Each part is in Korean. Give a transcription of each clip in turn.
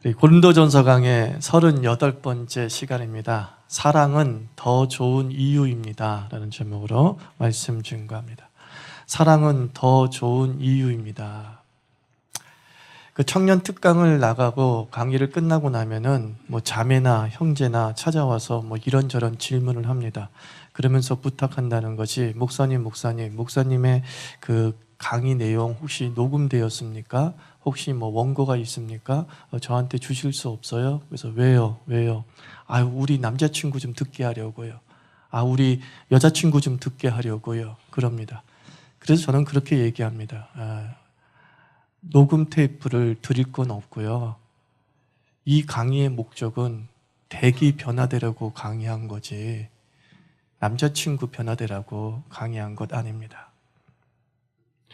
고린도전서 강의 38번째 시간입니다. 사랑은 더 좋은 이유입니다 라는 제목으로 말씀 증거합니다. 사랑은 더 좋은 이유입니다. 그 청년 특강을 나가고 강의를 끝나고 나면은 자매나 형제나 찾아와서 이런저런 질문을 합니다. 그러면서 부탁한다는 것이 목사님의 그 강의 내용 혹시 녹음되었습니까? 혹시 원고가 있습니까? 저한테 주실 수 없어요? 그래서 왜요? 우리 남자친구 좀 듣게 하려고요. 우리 여자친구 좀 듣게 하려고요. 그럽니다. 그래서 저는 그렇게 얘기합니다. 녹음 테이프를 드릴 건 없고요. 이 강의의 목적은 댁이 변화되려고 강의한 거지 남자친구 변화되라고 강의한 것 아닙니다.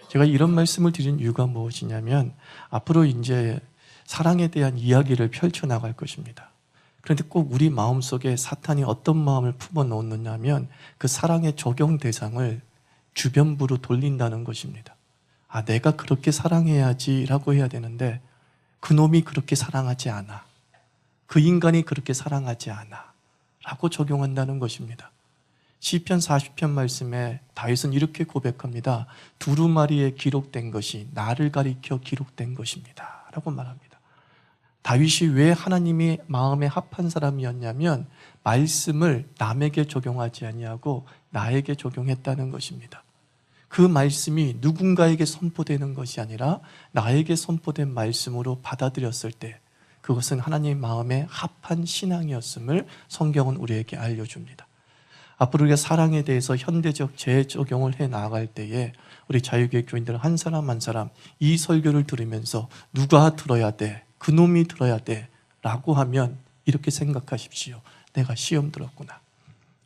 제가 이런 말씀을 드린 이유가 무엇이냐면 앞으로 이제 사랑에 대한 이야기를 펼쳐나갈 것입니다. 그런데 꼭 우리 마음속에 사탄이 어떤 마음을 품어놓느냐면 그 사랑의 적용 대상을 주변부로 돌린다는 것입니다. 내가 그렇게 사랑해야지 라고 해야 되는데 그놈이 그렇게 사랑하지 않아. 그 인간이 그렇게 사랑하지 않아 라고 적용한다는 것입니다. 시편 40편 말씀에 다윗은 이렇게 고백합니다. 두루마리에 기록된 것이 나를 가리켜 기록된 것입니다 라고 말합니다. 다윗이 왜 하나님이 마음에 합한 사람이었냐면 말씀을 남에게 적용하지 아니하고 나에게 적용했다는 것입니다. 그 말씀이 누군가에게 선포되는 것이 아니라 나에게 선포된 말씀으로 받아들였을 때 그것은 하나님 마음에 합한 신앙이었음을 성경은 우리에게 알려줍니다. 앞으로 우리가 사랑에 대해서 현대적 재적용을 해 나아갈 때에 우리 자유교회 교인들 한 사람 한 사람 이 설교를 들으면서 누가 들어야 돼? 그놈이 들어야 돼? 라고 하면 이렇게 생각하십시오. 내가 시험 들었구나.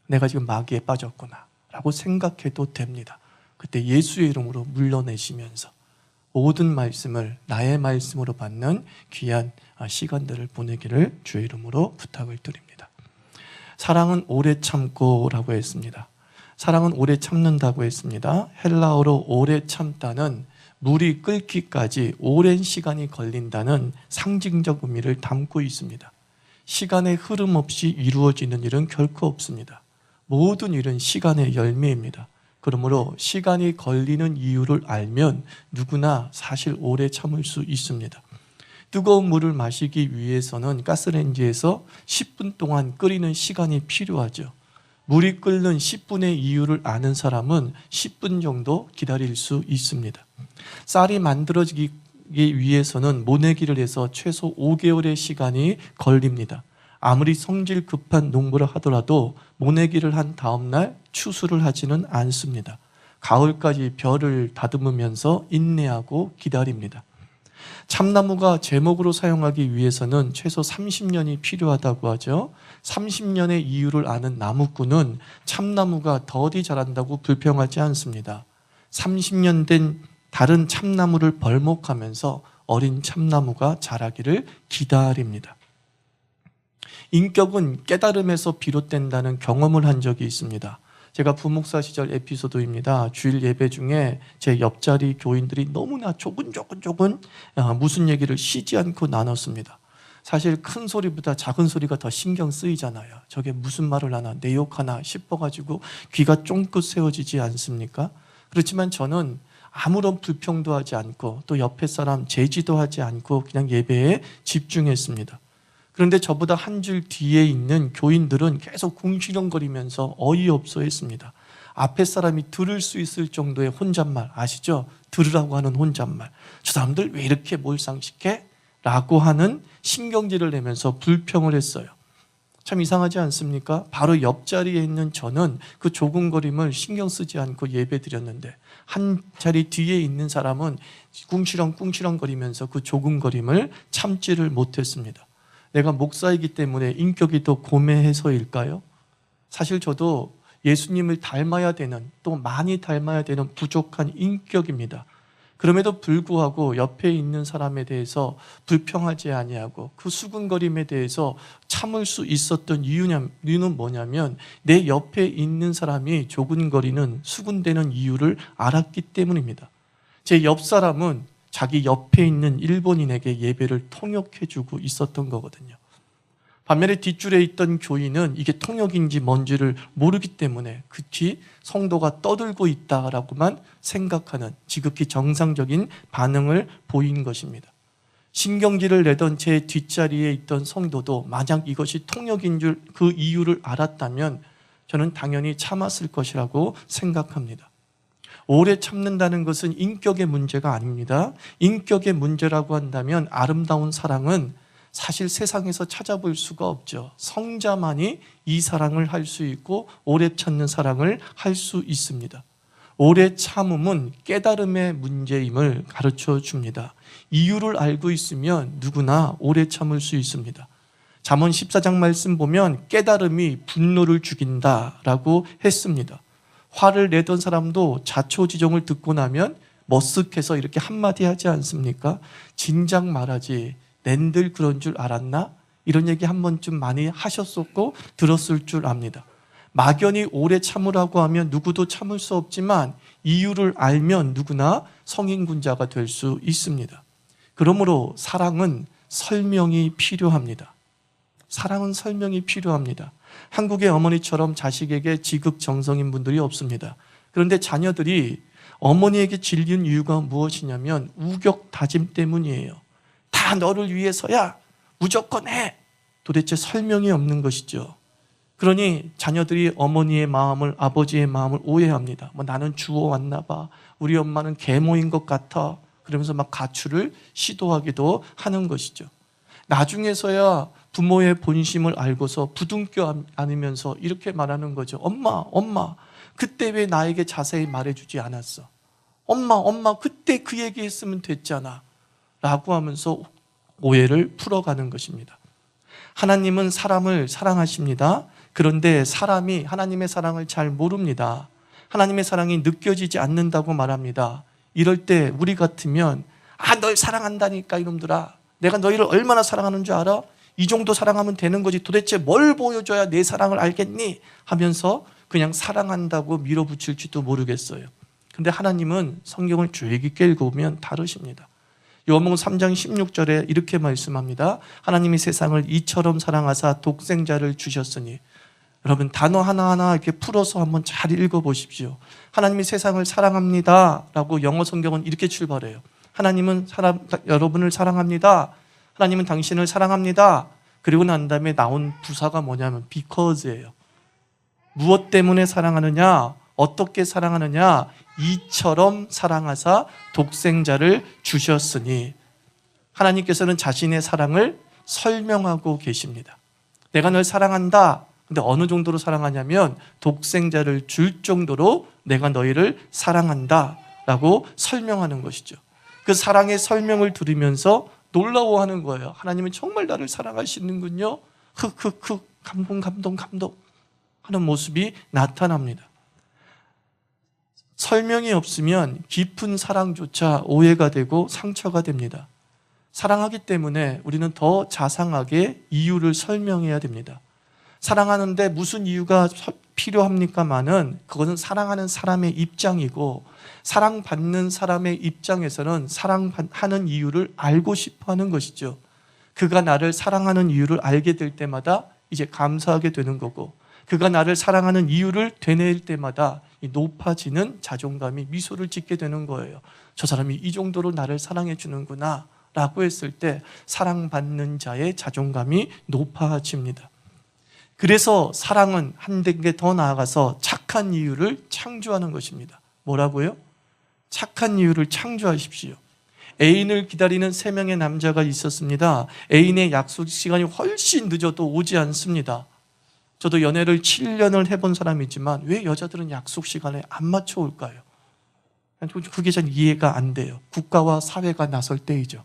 내가 지금 마귀에 빠졌구나. 라고 생각해도 됩니다. 그때 예수의 이름으로 물러내시면서 모든 말씀을 나의 말씀으로 받는 귀한 시간들을 보내기를 주의 이름으로 부탁을 드립니다. 사랑은 오래 참고라고 했습니다. 사랑은 오래 참는다고 했습니다. 헬라어로 오래 참다는 물이 끓기까지 오랜 시간이 걸린다는 상징적 의미를 담고 있습니다. 시간의 흐름 없이 이루어지는 일은 결코 없습니다. 모든 일은 시간의 열매입니다. 그러므로 시간이 걸리는 이유를 알면 누구나 사실 오래 참을 수 있습니다. 뜨거운 물을 마시기 위해서는 가스레인지에서 10분 동안 끓이는 시간이 필요하죠. 물이 끓는 10분의 이유를 아는 사람은 10분 정도 기다릴 수 있습니다. 쌀이 만들어지기 위해서는 모내기를 해서 최소 5개월의 시간이 걸립니다. 아무리 성질 급한 농부를 하더라도 모내기를 한 다음 날 추수를 하지는 않습니다. 가을까지 벼를 다듬으면서 인내하고 기다립니다. 참나무가 제목으로 사용하기 위해서는 최소 30년이 필요하다고 하죠. 30년의 이유를 아는 나무꾼은 참나무가 더디 자란다고 불평하지 않습니다. 30년 된 다른 참나무를 벌목하면서 어린 참나무가 자라기를 기다립니다. 인격은 깨달음에서 비롯된다는 경험을 한 적이 있습니다. 제가 부목사 시절 에피소드입니다. 주일 예배 중에 제 옆자리 교인들이 너무나 조근조근 무슨 얘기를 쉬지 않고 나눴습니다. 사실 큰 소리보다 작은 소리가 더 신경 쓰이잖아요. 저게 무슨 말을 하나 내 욕하나 싶어가지고 귀가 쫑긋 세워지지 않습니까? 그렇지만 저는 아무런 불평도 하지 않고 또 옆에 사람 제지도 하지 않고 그냥 예배에 집중했습니다. 그런데 저보다 한 줄 뒤에 있는 교인들은 계속 궁시렁거리면서 어이없어 했습니다. 앞에 사람이 들을 수 있을 정도의 혼잣말 아시죠? 들으라고 하는 혼잣말. 저 사람들 왜 이렇게 몰상식해? 라고 하는 신경질을 내면서 불평을 했어요. 참 이상하지 않습니까? 바로 옆자리에 있는 저는 그 조근거림을 신경 쓰지 않고 예배 드렸는데 한 자리 뒤에 있는 사람은 꿍시렁거리면서 그 조근거림을 참지를 못했습니다. 내가 목사이기 때문에 인격이 더 고매해서일까요? 사실 저도 예수님을 닮아야 되는 또 많이 닮아야 되는 부족한 인격입니다. 그럼에도 불구하고 옆에 있는 사람에 대해서 불평하지 아니하고 그 수근거림에 대해서 참을 수 있었던 이유는 뭐냐면 내 옆에 있는 사람이 조근거리는 수근대는 이유를 알았기 때문입니다. 제 옆 사람은 자기 옆에 있는 일본인에게 예배를 통역해주고 있었던 거거든요. 반면에 뒷줄에 있던 교인은 이게 통역인지 뭔지를 모르기 때문에 그 뒤 성도가 떠들고 있다라고만 생각하는 지극히 정상적인 반응을 보인 것입니다. 신경질을 내던 제 뒷자리에 있던 성도도 만약 이것이 통역인 줄 그 이유를 알았다면 저는 당연히 참았을 것이라고 생각합니다. 오래 참는다는 것은 인격의 문제가 아닙니다. 인격의 문제라고 한다면 아름다운 사랑은 사실 세상에서 찾아볼 수가 없죠. 성자만이 이 사랑을 할 수 있고 오래 참는 사랑을 할 수 있습니다. 오래 참음은 깨달음의 문제임을 가르쳐 줍니다. 이유를 알고 있으면 누구나 오래 참을 수 있습니다. 잠언 14장 말씀 보면 깨달음이 분노를 죽인다라고 했습니다. 화를 내던 사람도 자초지종을 듣고 나면 머쓱해서 이렇게 한마디 하지 않습니까? 진작 말하지, 낸들 그런 줄 알았나? 이런 얘기 한 번쯤 많이 하셨었고 들었을 줄 압니다. 막연히 오래 참으라고 하면 누구도 참을 수 없지만 이유를 알면 누구나 성인군자가 될 수 있습니다. 그러므로 사랑은 설명이 필요합니다. 사랑은 설명이 필요합니다. 한국의 어머니처럼 자식에게 지극정성인 분들이 없습니다. 그런데 자녀들이 어머니에게 질린 이유가 무엇이냐면 우격다짐 때문이에요. 다 너를 위해서야, 무조건 해. 도대체 설명이 없는 것이죠. 그러니 자녀들이 어머니의 마음을, 아버지의 마음을 오해합니다. 나는 주워왔나 봐. 우리 엄마는 계모인 것 같아. 그러면서 막 가출을 시도하기도 하는 것이죠. 나중에서야 부모의 본심을 알고서 부둥켜 안으면서 이렇게 말하는 거죠. 엄마, 그때 왜 나에게 자세히 말해주지 않았어? 엄마, 그때 그 얘기했으면 됐잖아. 라고 하면서 오해를 풀어가는 것입니다. 하나님은 사람을 사랑하십니다. 그런데 사람이 하나님의 사랑을 잘 모릅니다. 하나님의 사랑이 느껴지지 않는다고 말합니다. 이럴 때 우리 같으면 널 사랑한다니까 이놈들아. 내가 너희를 얼마나 사랑하는 줄 알아? 이 정도 사랑하면 되는 거지. 도대체 뭘 보여줘야 내 사랑을 알겠니? 하면서 그냥 사랑한다고 밀어붙일지도 모르겠어요. 근데 하나님은 성경을 주의 깊게 읽어보면 다르십니다. 요한복음 3장 16절에 이렇게 말씀합니다. 하나님이 세상을 이처럼 사랑하사 독생자를 주셨으니. 여러분 단어 하나하나 이렇게 풀어서 한번 잘 읽어보십시오. 하나님이 세상을 사랑합니다 라고 영어 성경은 이렇게 출발해요. 하나님은 여러분을 사랑합니다. 하나님은 당신을 사랑합니다. 그리고 난 다음에 나온 부사가 뭐냐면 because예요. 무엇 때문에 사랑하느냐? 어떻게 사랑하느냐? 이처럼 사랑하사 독생자를 주셨으니. 하나님께서는 자신의 사랑을 설명하고 계십니다. 내가 널 사랑한다. 근데 어느 정도로 사랑하냐면 독생자를 줄 정도로 내가 너희를 사랑한다 라고 설명하는 것이죠. 그 사랑의 설명을 들으면서 놀라워하는 거예요. 하나님은 정말 나를 사랑하시는군요. 흑흑흑 감동 하는 모습이 나타납니다. 설명이 없으면 깊은 사랑조차 오해가 되고 상처가 됩니다. 사랑하기 때문에 우리는 더 자상하게 이유를 설명해야 됩니다. 사랑하는데 무슨 이유가 필요합니까마는 그것은 사랑하는 사람의 입장이고 사랑받는 사람의 입장에서는 사랑하는 이유를 알고 싶어 하는 것이죠. 그가 나를 사랑하는 이유를 알게 될 때마다 이제 감사하게 되는 거고 그가 나를 사랑하는 이유를 되뇌일 때마다 높아지는 자존감이 미소를 짓게 되는 거예요. 저 사람이 이 정도로 나를 사랑해 주는구나 라고 했을 때 사랑받는 자의 자존감이 높아집니다. 그래서 사랑은 한 단계 더 나아가서 착한 이유를 창조하는 것입니다. 뭐라고요? 착한 이유를 창조하십시오. 애인을 기다리는 3명의 남자가 있었습니다. 애인의 약속 시간이 훨씬 늦어도 오지 않습니다. 저도 연애를 7년을 해본 사람이지만 왜 여자들은 약속 시간에 안 맞춰 올까요? 그게 잘 이해가 안 돼요. 국가와 사회가 나설 때이죠.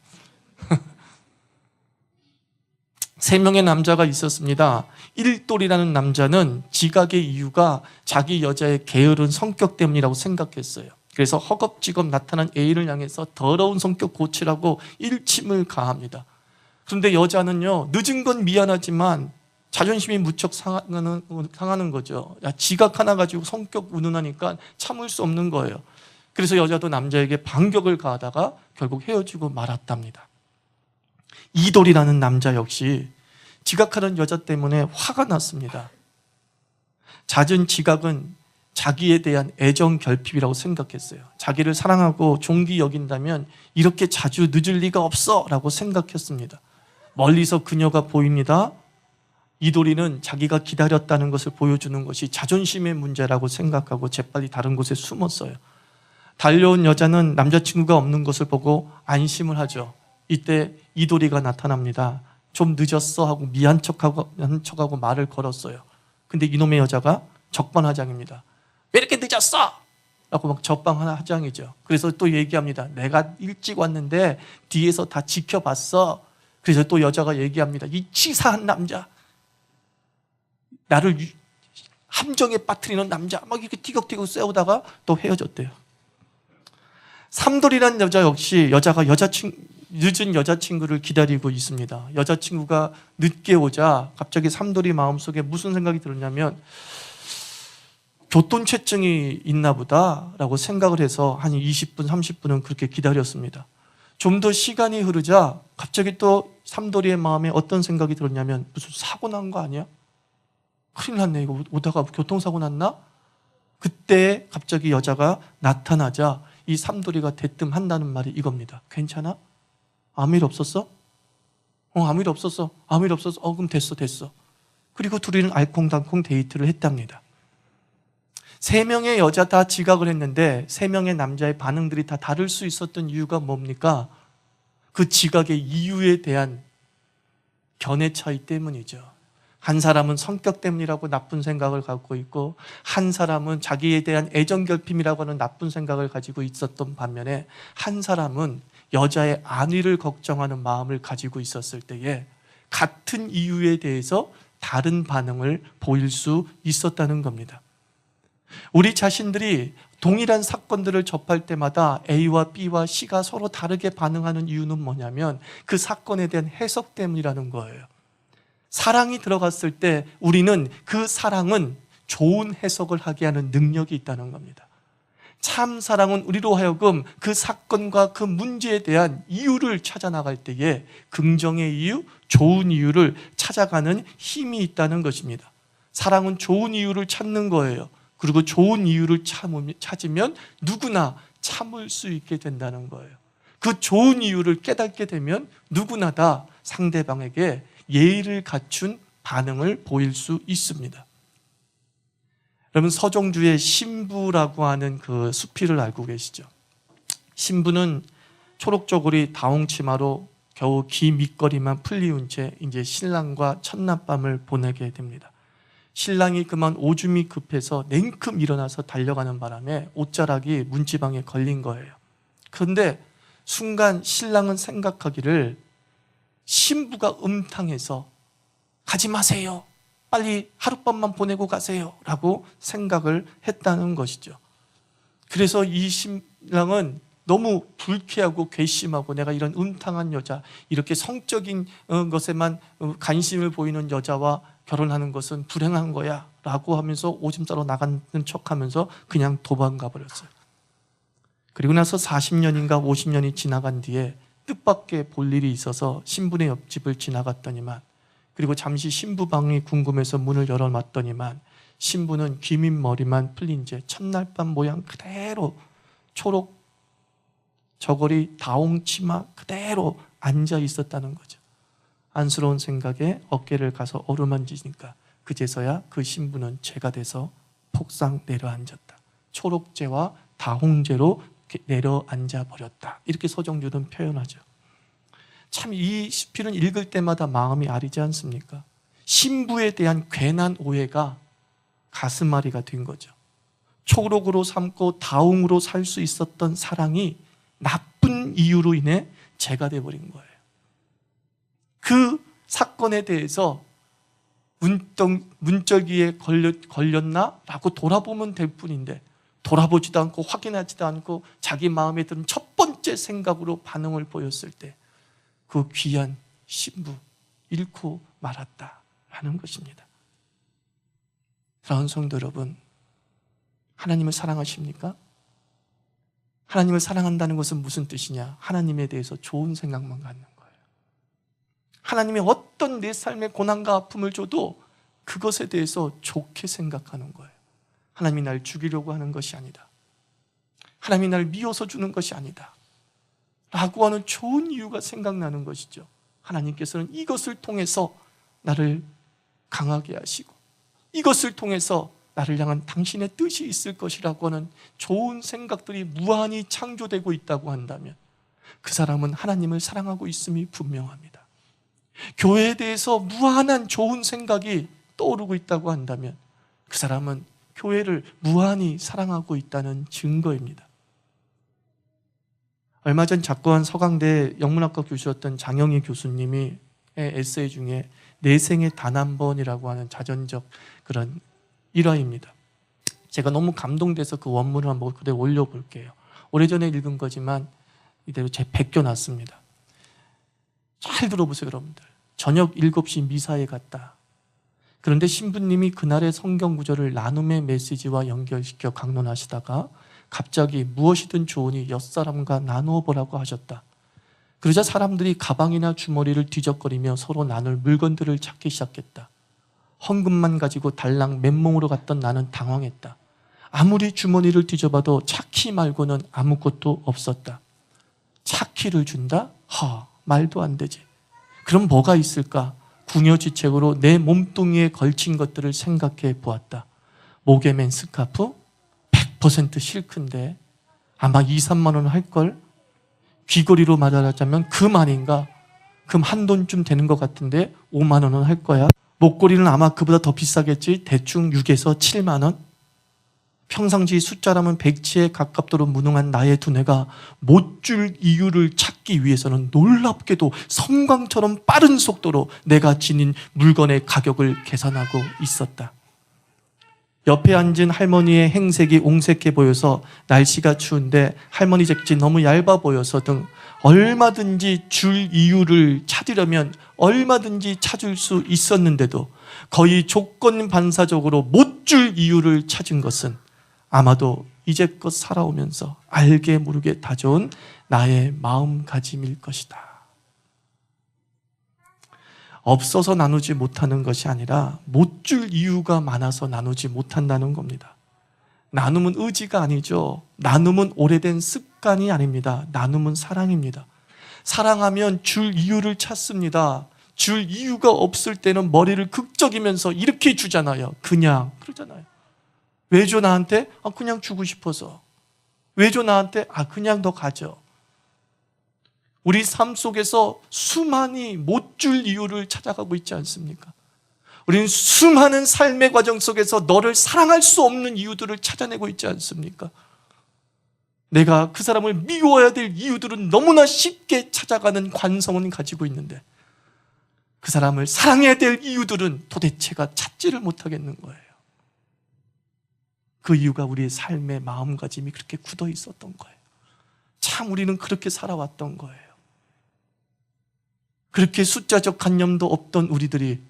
3명의 남자가 있었습니다. 1돌이라는 남자는 지각의 이유가 자기 여자의 게으른 성격 때문이라고 생각했어요. 그래서 허겁지겁 나타난 애인을 향해서 더러운 성격 고치라고 일침을 가합니다. 그런데 여자는요, 늦은 건 미안하지만 자존심이 무척 상하는 거죠. 지각 하나 가지고 성격 운운하니까 참을 수 없는 거예요. 그래서 여자도 남자에게 반격을 가하다가 결국 헤어지고 말았답니다. 이돌이라는 남자 역시 지각하는 여자 때문에 화가 났습니다. 잦은 지각은 자기에 대한 애정 결핍이라고 생각했어요. 자기를 사랑하고 존귀 여긴다면 이렇게 자주 늦을 리가 없어 라고 생각했습니다. 멀리서 그녀가 보입니다. 이돌이는 자기가 기다렸다는 것을 보여주는 것이 자존심의 문제라고 생각하고 재빨리 다른 곳에 숨었어요. 달려온 여자는 남자친구가 없는 것을 보고 안심을 하죠. 이때 이돌이가 나타납니다. 좀 늦었어 하고 미안 척하고 말을 걸었어요. 근데 이놈의 여자가 적반하장입니다. 왜 이렇게 늦었어? 라고 막 적반하장이죠. 그래서 또 얘기합니다. 내가 일찍 왔는데 뒤에서 다 지켜봤어. 그래서 또 여자가 얘기합니다. 이 치사한 남자, 나를 함정에 빠뜨리는 남자, 막 이렇게 티격태격 세우다가 또 헤어졌대요. 삼돌이라는 여자 역시 여자가 늦은 여자친구를 기다리고 있습니다. 여자친구가 늦게 오자 갑자기 삼돌이 마음속에 무슨 생각이 들었냐면 교통체증이 있나 보다 라고 생각을 해서 한 20분, 30분은 그렇게 기다렸습니다. 좀 더 시간이 흐르자 갑자기 또 삼돌이의 마음에 어떤 생각이 들었냐면 무슨 사고 난 거 아니야? 큰일 났네. 이거 오다가 교통사고 났나? 그때 갑자기 여자가 나타나자 이 삼돌이가 대뜸 한다는 말이 이겁니다. 괜찮아? 아무 일 없었어? 아무 일 없었어. 아무 일 없었어. 그럼 됐어. 그리고 둘이는 알콩달콩 데이트를 했답니다. 3명의 여자 다 지각을 했는데 3명의 남자의 반응들이 다 다를 수 있었던 이유가 뭡니까? 그 지각의 이유에 대한 견해 차이 때문이죠. 한 사람은 성격 때문이라고 나쁜 생각을 갖고 있고 한 사람은 자기에 대한 애정결핍이라고 하는 나쁜 생각을 가지고 있었던 반면에 한 사람은 여자의 안위를 걱정하는 마음을 가지고 있었을 때에 같은 이유에 대해서 다른 반응을 보일 수 있었다는 겁니다. 우리 자신들이 동일한 사건들을 접할 때마다 A와 B와 C가 서로 다르게 반응하는 이유는 뭐냐면 그 사건에 대한 해석 때문이라는 거예요. 사랑이 들어갔을 때 우리는 그 사랑은 좋은 해석을 하게 하는 능력이 있다는 겁니다. 참 사랑은 우리로 하여금 그 사건과 그 문제에 대한 이유를 찾아 나갈 때에 긍정의 이유, 좋은 이유를 찾아가는 힘이 있다는 것입니다. 사랑은 좋은 이유를 찾는 거예요. 그리고 좋은 이유를 찾으면 누구나 참을 수 있게 된다는 거예요. 그 좋은 이유를 깨닫게 되면 누구나 다 상대방에게 예의를 갖춘 반응을 보일 수 있습니다. 여러분, 서정주의 신부라고 하는 그 수필을 알고 계시죠? 신부는 초록저고리 다홍치마로 겨우 기 밑거리만 풀리운 채 이제 신랑과 첫날밤을 보내게 됩니다. 신랑이 그만 오줌이 급해서 냉큼 일어나서 달려가는 바람에 옷자락이 문지방에 걸린 거예요. 그런데 순간 신랑은 생각하기를 신부가 음탕해서 가지 마세요. 빨리 하룻밤만 보내고 가세요. 라고 생각을 했다는 것이죠. 그래서 이 신랑은 너무 불쾌하고 괘씸하고 내가 이런 음탕한 여자, 이렇게 성적인 것에만 관심을 보이는 여자와 결혼하는 것은 불행한 거야 라고 하면서 오줌 싸러 나가는 척하면서 그냥 도망가 버렸어요. 그리고 나서 40년인가 50년이 지나간 뒤에 뜻밖의 볼 일이 있어서 신부네 옆집을 지나갔더니만, 그리고 잠시 신부 방이 궁금해서 문을 열어놨더니만 신부는 기민 머리만 풀린 채 첫날 밤 모양 그대로 초록 저고리 다홍치마 그대로 앉아 있었다는 거죠. 안쓰러운 생각에 어깨를 가서 어루만지니까 그제서야 그 신부는 죄가 돼서 폭삭 내려앉았다. 초록죄와 다홍죄로 내려앉아 버렸다. 이렇게 서정주는 표현하죠. 참 이 시필은 읽을 때마다 마음이 아리지 않습니까? 신부에 대한 괜한 오해가 가슴앓이가 된 거죠. 초록으로 삼고 다홍으로 살 수 있었던 사랑이 나쁜 이유로 인해 죄가 돼버린 거예요. 그 사건에 대해서 문짝이에 걸렸나? 라고 돌아보면 될 뿐인데 돌아보지도 않고 확인하지도 않고 자기 마음에 드는 첫 번째 생각으로 반응을 보였을 때 그 귀한 신부 잃고 말았다라는 것입니다. 사랑하는 성도 여러분, 하나님을 사랑하십니까? 하나님을 사랑한다는 것은 무슨 뜻이냐? 하나님에 대해서 좋은 생각만 갖는 거예요. 하나님이 어떤 내 삶의 고난과 아픔을 줘도 그것에 대해서 좋게 생각하는 거예요. 하나님이 날 죽이려고 하는 것이 아니다. 하나님이 날 미워서 주는 것이 아니다. 라고 하는 좋은 이유가 생각나는 것이죠. 하나님께서는 이것을 통해서 나를 강하게 하시고 이것을 통해서 나를 향한 당신의 뜻이 있을 것이라고 하는 좋은 생각들이 무한히 창조되고 있다고 한다면 그 사람은 하나님을 사랑하고 있음이 분명합니다. 교회에 대해서 무한한 좋은 생각이 떠오르고 있다고 한다면 그 사람은 교회를 무한히 사랑하고 있다는 증거입니다. 얼마 전 작고한 서강대 영문학과 교수였던 장영희 교수님이 에세이 중에 내 생에 단 한 번이라고 하는 자전적 그런 일화입니다. 제가 너무 감동돼서 그 원문을 한번 그대로 올려볼게요. 오래전에 읽은 거지만 이대로 제 베껴놨습니다. 잘 들어보세요, 여러분들. 저녁 7시 미사에 갔다. 그런데 신부님이 그날의 성경 구절을 나눔의 메시지와 연결시켜 강론하시다가 갑자기 무엇이든 좋으니 옆사람과 나누어 보라고 하셨다. 그러자 사람들이 가방이나 주머니를 뒤적거리며 서로 나눌 물건들을 찾기 시작했다. 헌금만 가지고 달랑 맨몸으로 갔던 나는 당황했다. 아무리 주머니를 뒤져봐도 차키 말고는 아무것도 없었다. 차키를 준다? 말도 안 되지. 그럼 뭐가 있을까? 궁여지책으로 내 몸뚱이에 걸친 것들을 생각해 보았다. 목에 맨 스카프? 100% 실크인데 아마 2, 3만 원 할걸? 귀걸이로 말하자면 금 아닌가? 금 한 돈쯤 되는 것 같은데 5만 원은 할 거야. 목걸이는 아마 그보다 더 비싸겠지? 대충 6에서 7만 원? 평상시 숫자라면 100치에 가깝도록 무능한 나의 두뇌가 못 줄 이유를 찾기 위해서는 놀랍게도 성광처럼 빠른 속도로 내가 지닌 물건의 가격을 계산하고 있었다. 옆에 앉은 할머니의 행색이 옹색해 보여서 날씨가 추운데 할머니 재킷이 너무 얇아 보여서 등 얼마든지 줄 이유를 찾으려면 얼마든지 찾을 수 있었는데도 거의 조건 반사적으로 못 줄 이유를 찾은 것은 아마도 이제껏 살아오면서 알게 모르게 다져온 나의 마음가짐일 것이다. 없어서 나누지 못하는 것이 아니라 못 줄 이유가 많아서 나누지 못한다는 겁니다. 나눔은 의지가 아니죠. 나눔은 오래된 습관이 아닙니다. 나눔은 사랑입니다. 사랑하면 줄 이유를 찾습니다. 줄 이유가 없을 때는 머리를 극적이면서 이렇게 주잖아요. 그냥 그러잖아요. 왜 줘 나한테? 그냥 주고 싶어서. 왜 줘 나한테? 그냥 너 가져. 우리 삶 속에서 수많이 못 줄 이유를 찾아가고 있지 않습니까? 우리는 수많은 삶의 과정 속에서 너를 사랑할 수 없는 이유들을 찾아내고 있지 않습니까? 내가 그 사람을 미워해야 될 이유들은 너무나 쉽게 찾아가는 관성은 가지고 있는데 그 사람을 사랑해야 될 이유들은 도대체가 찾지를 못하겠는 거예요. 그 이유가 우리의 삶의 마음가짐이 그렇게 굳어 있었던 거예요. 참 우리는 그렇게 살아왔던 거예요. 그렇게 숫자적 관념도 없던 우리들이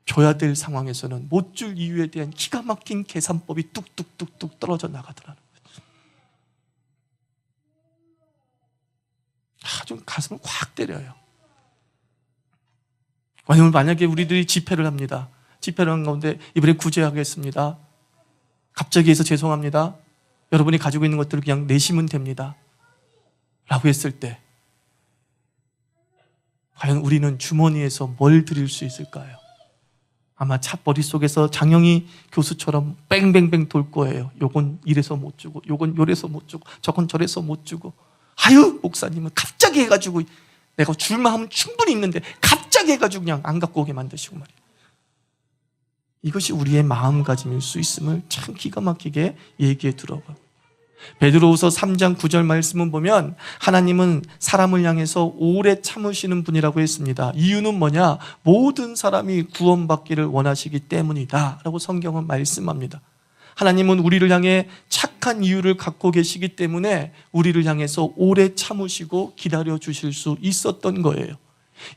줘야 될 상황에서는 못 줄 이유에 대한 기가 막힌 계산법이 뚝뚝뚝뚝 떨어져 나가더라는 거죠. 좀 가슴을 확 때려요. 왜냐하면 만약에 우리들이 집회를 합니다. 집회를 한 가운데 이번에 구제하겠습니다. 갑자기 해서 죄송합니다. 여러분이 가지고 있는 것들을 그냥 내시면 됩니다. 라고 했을 때 과연 우리는 주머니에서 뭘 드릴 수 있을까요? 아마 차 머릿속에서 장영희 교수처럼 뺑뺑뺑 돌 거예요. 요건 이래서 못 주고 요건 요래서 못 주고 저건 저래서 못 주고 목사님은 갑자기 해가지고 내가 줄 마음은 충분히 있는데 갑자기 해가지고 그냥 안 갖고 오게 만드시고 말이에요. 이것이 우리의 마음가짐일 수 있음을 참 기가 막히게 얘기해 들어봐요. 베드로후서 3장 9절 말씀을 보면 하나님은 사람을 향해서 오래 참으시는 분이라고 했습니다. 이유는 뭐냐? 모든 사람이 구원받기를 원하시기 때문이다 라고 성경은 말씀합니다. 하나님은 우리를 향해 착한 이유를 갖고 계시기 때문에 우리를 향해서 오래 참으시고 기다려 주실 수 있었던 거예요.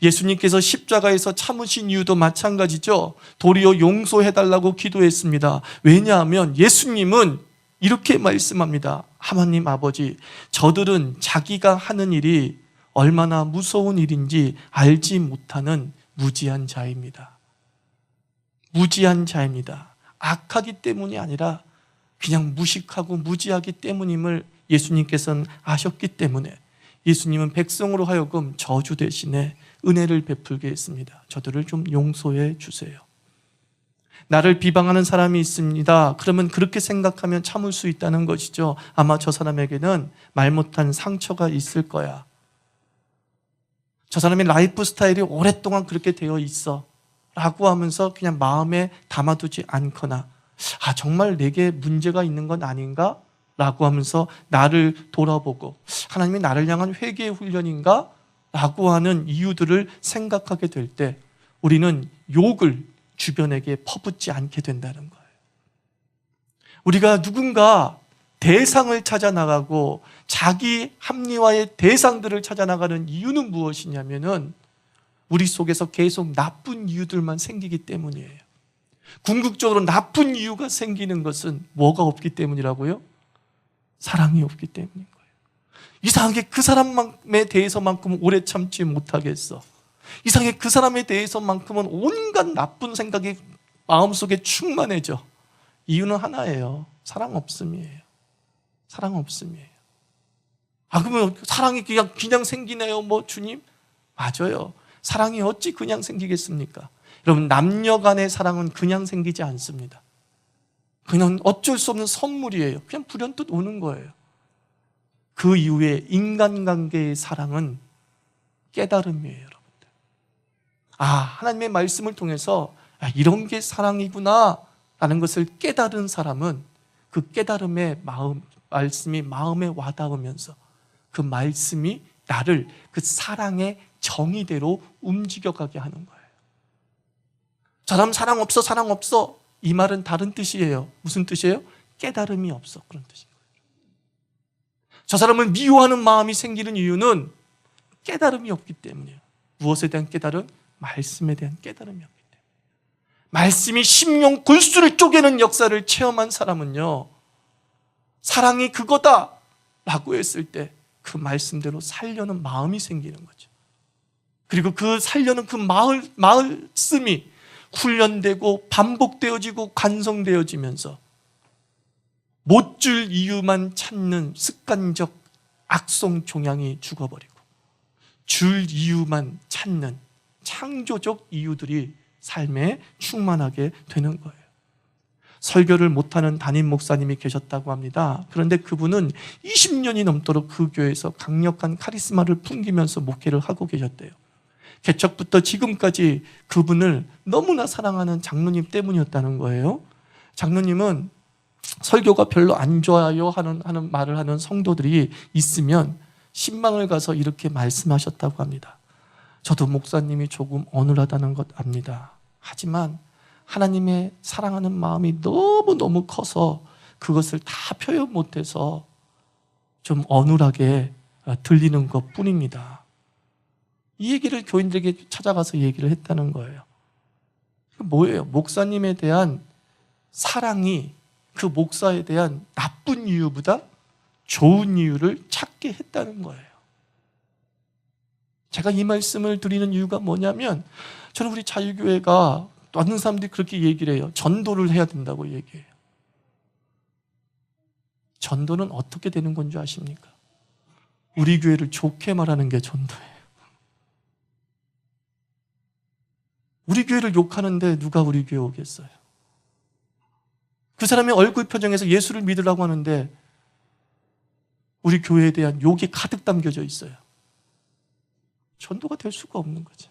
예수님께서 십자가에서 참으신 이유도 마찬가지죠. 도리어 용서해달라고 기도했습니다. 왜냐하면 예수님은 이렇게 말씀합니다. 하나님 아버지, 저들은 자기가 하는 일이 얼마나 무서운 일인지 알지 못하는 무지한 자입니다. 무지한 자입니다. 악하기 때문이 아니라 그냥 무식하고 무지하기 때문임을 예수님께서는 아셨기 때문에 예수님은 백성으로 하여금 저주 대신에 은혜를 베풀게 했습니다. 저들을 좀 용서해 주세요. 나를 비방하는 사람이 있습니다. 그러면 그렇게 생각하면 참을 수 있다는 것이죠. 아마 저 사람에게는 말 못한 상처가 있을 거야. 저 사람의 라이프 스타일이 오랫동안 그렇게 되어 있어 라고 하면서 그냥 마음에 담아두지 않거나 정말 내게 문제가 있는 건 아닌가? 라고 하면서 나를 돌아보고 하나님이 나를 향한 회개의 훈련인가? 라고 하는 이유들을 생각하게 될 때 우리는 욕을 주변에게 퍼붓지 않게 된다는 거예요. 우리가 누군가 대상을 찾아 나가고 자기 합리화의 대상들을 찾아 나가는 이유는 무엇이냐면은 우리 속에서 계속 나쁜 이유들만 생기기 때문이에요. 궁극적으로 나쁜 이유가 생기는 것은 뭐가 없기 때문이라고요? 사랑이 없기 때문인 거예요. 이상하게 그 사람에 대해서만큼은 오래 참지 못하겠어. 이상하게 그 사람에 대해서만큼은 온갖 나쁜 생각이 마음속에 충만해져. 이유는 하나예요. 사랑 없음이에요. 사랑 없음이에요. 그러면 사랑이 그냥 생기네요, 주님? 맞아요. 사랑이 어찌 그냥 생기겠습니까? 여러분, 남녀 간의 사랑은 그냥 생기지 않습니다. 그냥 어쩔 수 없는 선물이에요. 그냥 불현듯 오는 거예요. 그 이후에 인간관계의 사랑은 깨달음이에요, 여러분들. 하나님의 말씀을 통해서 이런 게 사랑이구나 라는 것을 깨달은 사람은 그 깨달음의 말씀이 마음에 와닿으면서 그 말씀이 나를 그 사랑의 정의대로 움직여가게 하는 거예요. 저 사람 사랑 없어, 사랑 없어. 이 말은 다른 뜻이에요. 무슨 뜻이에요? 깨달음이 없어. 그런 뜻인 거예요. 저 사람을 미워하는 마음이 생기는 이유는 깨달음이 없기 때문이에요. 무엇에 대한 깨달음? 말씀에 대한 깨달음이 없기 때문에. 말씀이 심령 골수를 쪼개는 역사를 체험한 사람은요, 사랑이 그거다 라고 했을 때 그 말씀대로 살려는 마음이 생기는 거죠. 그리고 그 살려는 그 말씀이 훈련되고 반복되어지고 간성되어지면서 못 줄 이유만 찾는 습관적 악성 종양이 죽어버리고 줄 이유만 찾는 창조적 이유들이 삶에 충만하게 되는 거예요. 설교를 못하는 담임 목사님이 계셨다고 합니다. 그런데 그분은 20년이 넘도록 그 교회에서 강력한 카리스마를 풍기면서 목회를 하고 계셨대요. 개척부터 지금까지 그분을 너무나 사랑하는 장로님 때문이었다는 거예요. 장로님은 설교가 별로 안 좋아요 하는 말을 하는 성도들이 있으면 신방을 가서 이렇게 말씀하셨다고 합니다. 저도 목사님이 조금 어눌하다는 것 압니다. 하지만 하나님의 사랑하는 마음이 너무너무 커서 그것을 다 표현 못해서 좀 어눌하게 들리는 것 뿐입니다. 이 얘기를 교인들에게 찾아가서 얘기를 했다는 거예요. 뭐예요? 목사님에 대한 사랑이 그 목사에 대한 나쁜 이유보다 좋은 이유를 찾게 했다는 거예요. 제가 이 말씀을 드리는 이유가 뭐냐면 저는 우리 자유교회가 많은 사람들이 그렇게 얘기를 해요. 전도를 해야 된다고 얘기해요. 전도는 어떻게 되는 건 줄 아십니까? 우리 교회를 좋게 말하는 게 전도예요. 우리 교회를 욕하는데 누가 우리 교회 오겠어요? 그 사람의 얼굴 표정에서 예수를 믿으라고 하는데 우리 교회에 대한 욕이 가득 담겨져 있어요. 전도가 될 수가 없는 거죠.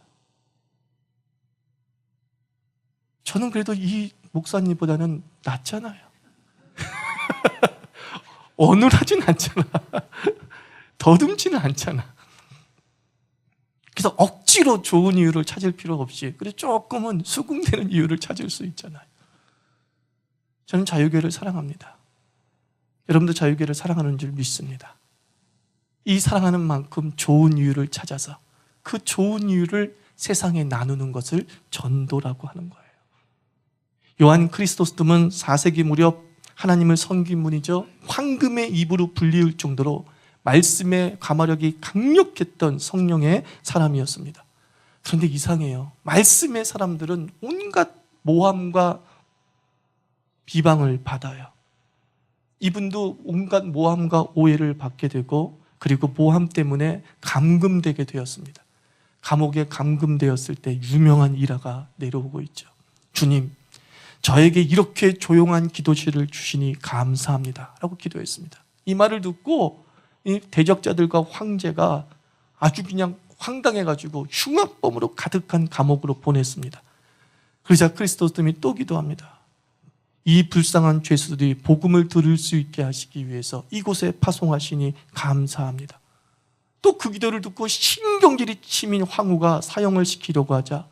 저는 그래도 이 목사님보다는 낫잖아요. 어눌하진 않잖아. 더듬지는 않잖아. 그래서 억지로 좋은 이유를 찾을 필요 없이 그래서 조금은 수긍되는 이유를 찾을 수 있잖아요. 저는 자유교회를 사랑합니다. 여러분도 자유교회를 사랑하는 줄 믿습니다. 이 사랑하는 만큼 좋은 이유를 찾아서 그 좋은 이유를 세상에 나누는 것을 전도라고 하는 거예요. 요한 크리스토스톰은 4세기 무렵 하나님을 섬긴 분이죠. 황금의 입으로 불릴 정도로 말씀의 가마력이 강력했던 성령의 사람이었습니다. 그런데 이상해요. 말씀의 사람들은 온갖 모함과 비방을 받아요. 이분도 온갖 모함과 오해를 받게 되고, 그리고 모함 때문에 감금되게 되었습니다. 감옥에 감금되었을 때 유명한 일화가 내려오고 있죠. 주님, 저에게 이렇게 조용한 기도실을 주시니 감사합니다 라고 기도했습니다. 이 말을 듣고 이 대적자들과 황제가 아주 그냥 황당해가지고 흉악범으로 가득한 감옥으로 보냈습니다. 그러자 그리스도스님이 또 기도합니다. 이 불쌍한 죄수들이 복음을 들을 수 있게 하시기 위해서 이곳에 파송하시니 감사합니다. 또 그 기도를 듣고 신경질이 치민 황후가 사형을 시키려고 하자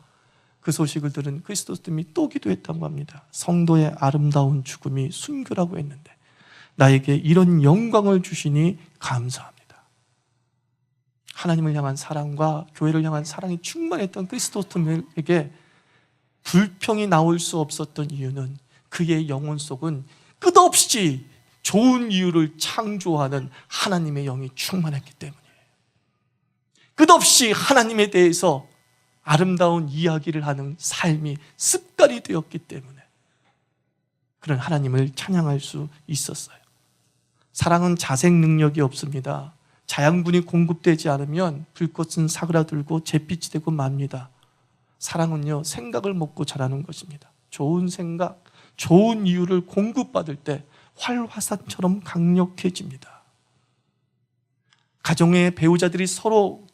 그 소식을 들은 그리스도스님이 또 기도했다고 합니다. 성도의 아름다운 죽음이 순교라고 했는데 나에게 이런 영광을 주시니 감사합니다. 하나님을 향한 사랑과 교회를 향한 사랑이 충만했던 그리스도스님에게 불평이 나올 수 없었던 이유는 그의 영혼 속은 끝없이 좋은 이유를 창조하는 하나님의 영이 충만했기 때문이에요. 끝없이 하나님에 대해서 아름다운 이야기를 하는 삶이 습관이 되었기 때문에 그런 하나님을 찬양할 수 있었어요. 사랑은 자생 능력이 없습니다. 자양분이 공급되지 않으면 불꽃은 사그라들고 잿빛이 되고 맙니다. 사랑은요, 생각을 먹고 자라는 것입니다. 좋은 생각, 좋은 이유를 공급받을 때 활화산처럼 강력해집니다. 가정의 배우자들이 서로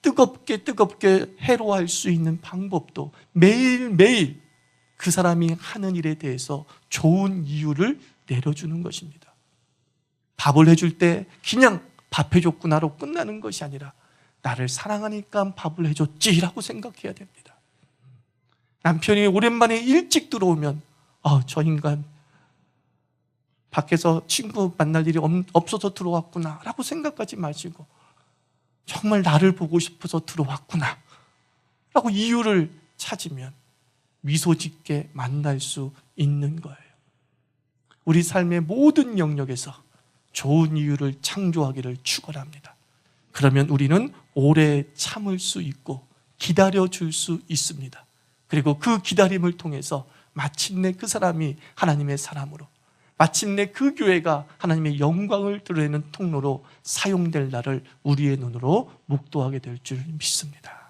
뜨겁게 해로할 수 있는 방법도 매일매일 그 사람이 하는 일에 대해서 좋은 이유를 내려주는 것입니다. 밥을 해줄 때 그냥 밥 해줬구나로 끝나는 것이 아니라 나를 사랑하니까 밥을 해줬지라고 생각해야 됩니다. 남편이 오랜만에 일찍 들어오면 저 인간 밖에서 친구 만날 일이 없어서 들어왔구나 라고 생각하지 마시고 정말 나를 보고 싶어서 들어왔구나 라고 이유를 찾으면 미소 짓게 만날 수 있는 거예요. 우리 삶의 모든 영역에서 좋은 이유를 창조하기를 축원합니다. 그러면 우리는 오래 참을 수 있고 기다려줄 수 있습니다. 그리고 그 기다림을 통해서 마침내 그 사람이 하나님의 사람으로, 마침내 그 교회가 하나님의 영광을 드러내는 통로로 사용될 날을 우리의 눈으로 목도하게 될 줄 믿습니다.